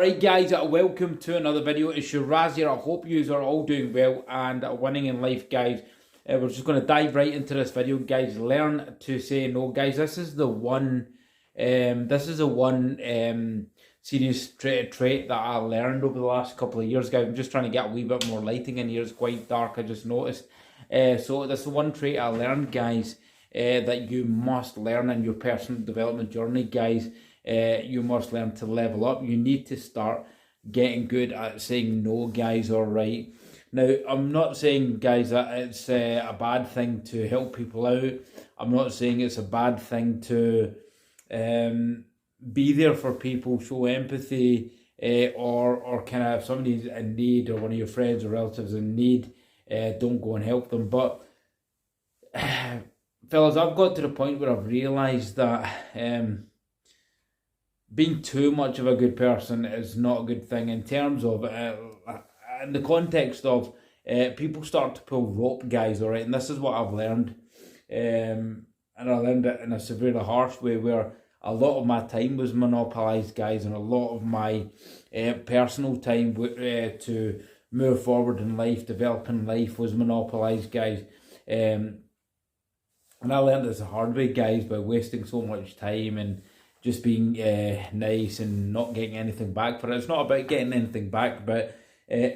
Right guys, welcome to another video. It's Shiraz here. I hope you are all doing well and winning in life, guys. We're just going to dive right into this video, guys. Learn to say no, guys. This is the one serious trait that I learned over the last couple of years, guys. I'm just trying to get a wee bit more lighting in here. It's quite dark, I just noticed. So that's the one trait I learned, guys, that you must learn in your personal development journey, guys. You must learn to level up. You need to start getting good at saying no, guys. All right. Now, I'm not saying, guys, that it's a bad thing to help people out. I'm not saying it's a bad thing to be there for people, show empathy, or kind of if somebody's in need or one of your friends or relatives in need, don't go and help them. But fellas, I've got to the point where I've realised that being too much of a good person is not a good thing in terms of, in the context of people start to pull rope, guys, all right? And this is what I've learned. And I learned it in a severely harsh way where a lot of my time was monopolised, guys, and a lot of my personal time to move forward in life, develop in life was monopolised, guys. And I learned this the hard way, guys, by wasting so much time and just being nice and not getting anything back for it. It's not about getting anything back, but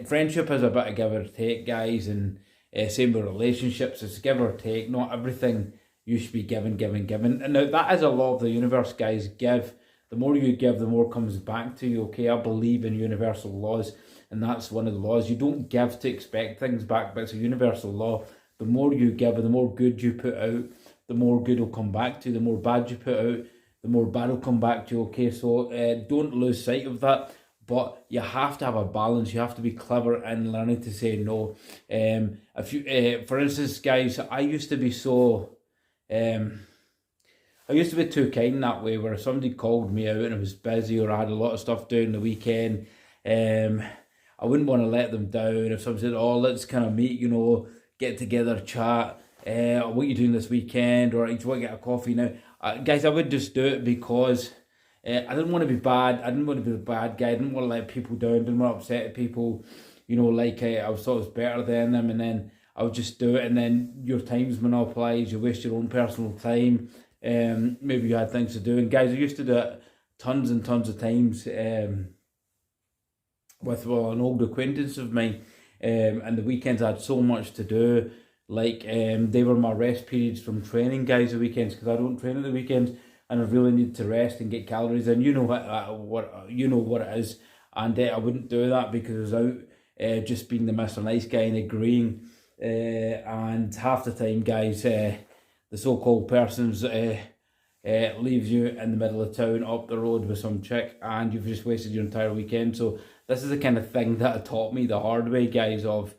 friendship is a bit of give or take, guys, and same with relationships. It's give or take. Not everything you should be giving. And now that is a law of the universe, guys. Give. The more you give, the more comes back to you, okay? I believe in universal laws, and that's one of the laws. You don't give to expect things back, but it's a universal law. The more you give and the more good you put out, the more good will come back to you. The more bad you put out, the more bad will come back to you, okay? So don't lose sight of that, but you have to have a balance. You have to be clever in learning to say no. If you, for instance, guys, I used to be so, I used to be too kind that way, where if somebody called me out and I was busy or I had a lot of stuff doing the weekend, I wouldn't want to let them down. If somebody said, oh, let's kind of meet, you know, get together, chat, what are you doing this weekend, or do you want to get a coffee now? Guys, I would just do it because I didn't want to be bad. I didn't want to be the bad guy. I didn't want to let people down. Didn't want to upset people. You know, like I was thought I was better than them, and then I would just do it. And then your time's monopolised. You waste your own personal time. Maybe you had things to do. And guys, I used to do it tons and tons of times with an old acquaintance of mine. And the weekends I had so much to do. Like they were my rest periods from training, guys, the weekends, because I don't train at the weekends and I really need to rest and get calories in. You know what you know what it is, and I wouldn't do that because I was out just being the Mr. Nice guy and agreeing. And half the time, guys, the so-called persons leaves you in the middle of town up the road with some chick, and you've just wasted your entire weekend. So this is the kind of thing that taught me the hard way, guys, of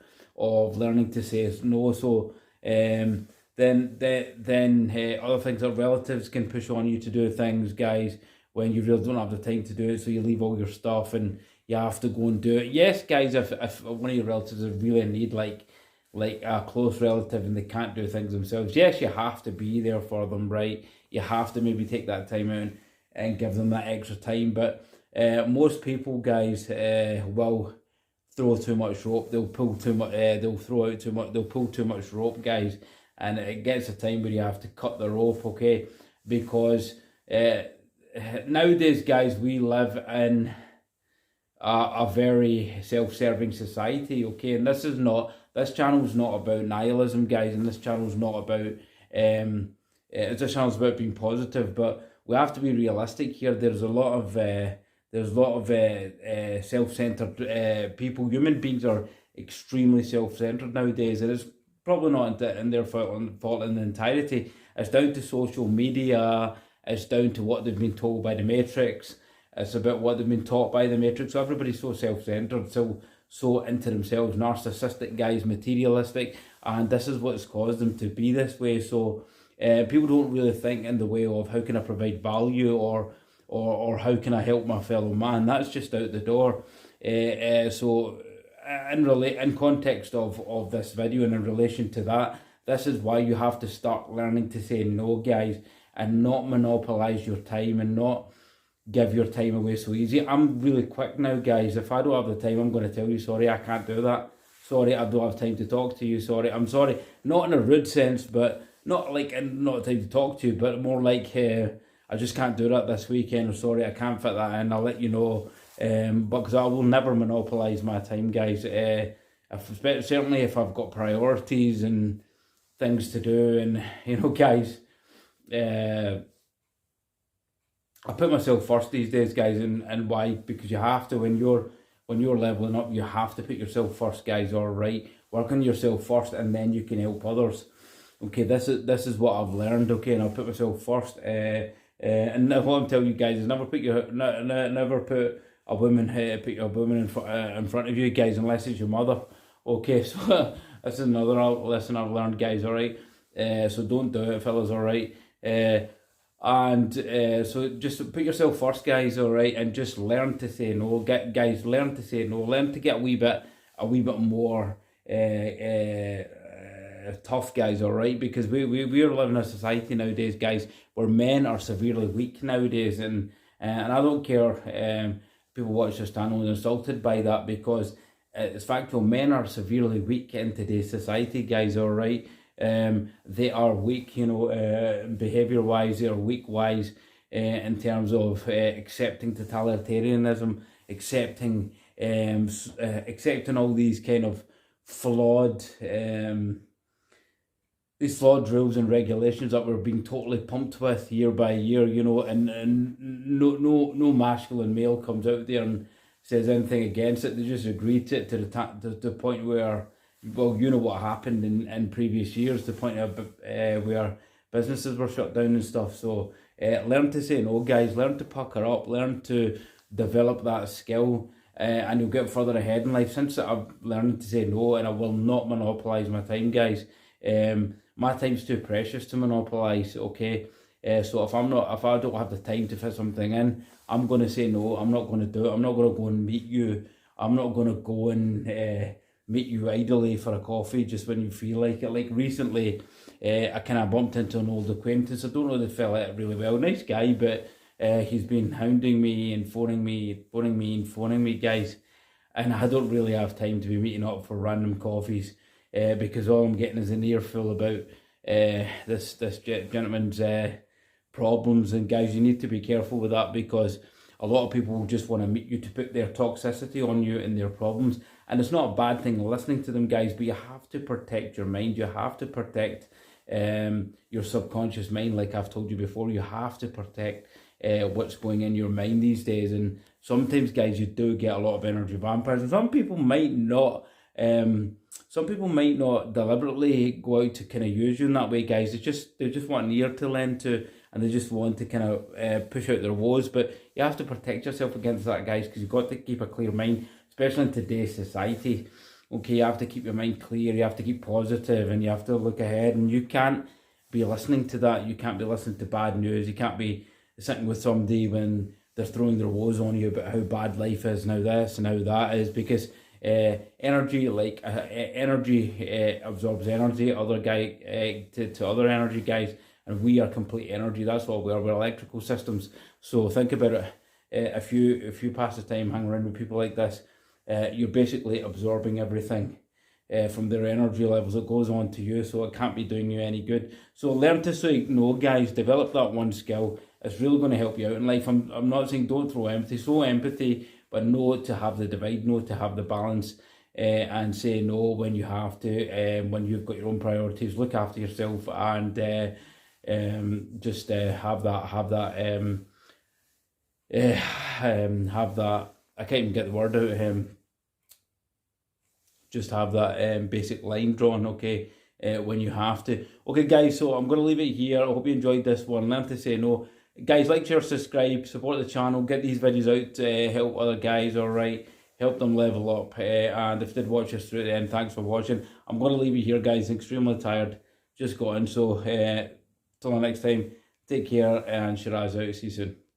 learning to say no. So then other things like relatives can push on you to do things, guys, when you really don't have the time to do it, so you leave all your stuff and you have to go and do it. Yes, guys, if one of your relatives is really in need, like a close relative, and they can't do things themselves, yes, you have to be there for them, right? You have to maybe take that time out and give them that extra time. But most people, guys, will throw too much rope. They'll pull too much. They'll throw out too much. They'll pull too much rope, guys, and it gets a time where you have to cut the rope, okay? Because nowadays, guys, we live in a very self-serving society, okay? And this channel's not about nihilism, guys, and this channel's not about this channel's about being positive, but we have to be realistic here. There's a lot of self-centered people. Human beings are extremely self-centered nowadays, and it's probably not in their fault in the entirety. It's down to social media. It's down to what they've been told by the Matrix. It's about what they've been taught by the Matrix. So everybody's so self-centered, so into themselves, narcissistic, guys, materialistic, and this is what's caused them to be this way. So people don't really think in the way of how can I provide value or how can I help my fellow man. That's just out the door. So in context of this video and in relation to that, this is why you have to start learning to say no, guys, and not monopolize your time and not give your time away so easy. I'm really quick now, guys. If I don't have the time, I'm going to tell you, sorry, I can't do that. Sorry, I don't have time to talk to you. Sorry, I'm sorry. Not in a rude sense, but not like not time to talk to you, but more like I just can't do that this weekend. Sorry, I can't fit that in. I'll let you know. But because I will never monopolise my time, guys. Certainly if I've got priorities and things to do, and guys, I put myself first these days, guys, and why? Because you have to when you're leveling up, you have to put yourself first, guys. All right, work on yourself first, and then you can help others. Okay, this is what I've learned. Okay, and I'll put myself first. And what I'm telling you guys is never put a woman in front of you, guys, unless it's your mother. Okay, so this is another lesson I've learned, guys. All right, so don't do it, fellas. All right, so just put yourself first, guys. All right, and just learn to say no, guys. Learn to say no. Learn to get a wee bit more tough, guys. All right, because we are living in a society nowadays, guys, where men are severely weak nowadays, and I don't care. People watch this channel and insulted by that, because it's factual. Men are severely weak in today's society, guys. All right, they are weak, behavior wise. They are weak wise in terms of accepting totalitarianism, accepting all these kind of flawed rules and regulations that we're being totally pumped with year by year, and no masculine male comes out there and says anything against it. They just agree to it to the point where, well, you know what happened in previous years, the point of where businesses were shut down and stuff. So learn to say no, guys. Learn to pucker up. Learn to develop that skill, and you'll get further ahead in life. Since I've learned to say no, and I will not monopolise my time, guys. My time's too precious to monopolise. Okay, so if I don't have the time to fit something in, I'm going to say no. I'm not going to do it. I'm not going to go and meet you. I'm not going to go and meet you idly for a coffee just when you feel like it. Like recently, I kind of bumped into an old acquaintance. I don't know the fella really well. Nice guy, but he's been hounding me and phoning me, guys. And I don't really have time to be meeting up for random coffees. Because all I'm getting is an earful about this gentleman's problems. And guys, you need to be careful with that, because a lot of people will just want to meet you to put their toxicity on you and their problems. And it's not a bad thing listening to them, guys, but you have to protect your mind. You have to protect your subconscious mind. Like I've told you before, you have to protect what's going in your mind these days. And sometimes, guys, you do get a lot of energy vampires. And some people might not deliberately go out to kind of use you in that way, guys. They just want an ear to lend to, and they just want to kind of push out their woes. But you have to protect yourself against that, guys, because you've got to keep a clear mind, especially in today's society. Okay, you have to keep your mind clear, you have to keep positive, and you have to look ahead, and you can't be listening to that. You can't be listening to bad news. You can't be sitting with somebody when they're throwing their woes on you about how bad life is, now this and how that is, because energy absorbs energy, other guy to other energy, guys, and we are complete energy. That's what we are. We're electrical systems. So think about it. If you pass the time hanging around with people like this, you're basically absorbing everything from their energy levels. It goes on to you, so it can't be doing you any good. So learn to say no, guys. Develop that one skill. It's really going to help you out in life. I'm not saying don't throw empathy. Throw empathy, but know to have the divide, know to have the balance, and say no when you have to, when you've got your own priorities. Look after yourself, and just have that. I can't even get the word out. Just have that basic line drawn. Okay, when you have to. Okay, guys. So I'm going to leave it here. I hope you enjoyed this one. Learn to say no. Guys, like, share, subscribe, support the channel, get these videos out to help other guys, alright? Help them level up. And if you did watch us through the end, thanks for watching. I'm going to leave you here, guys. Extremely tired. Just got in. So, till the next time, take care, and Shiraz out. See you soon.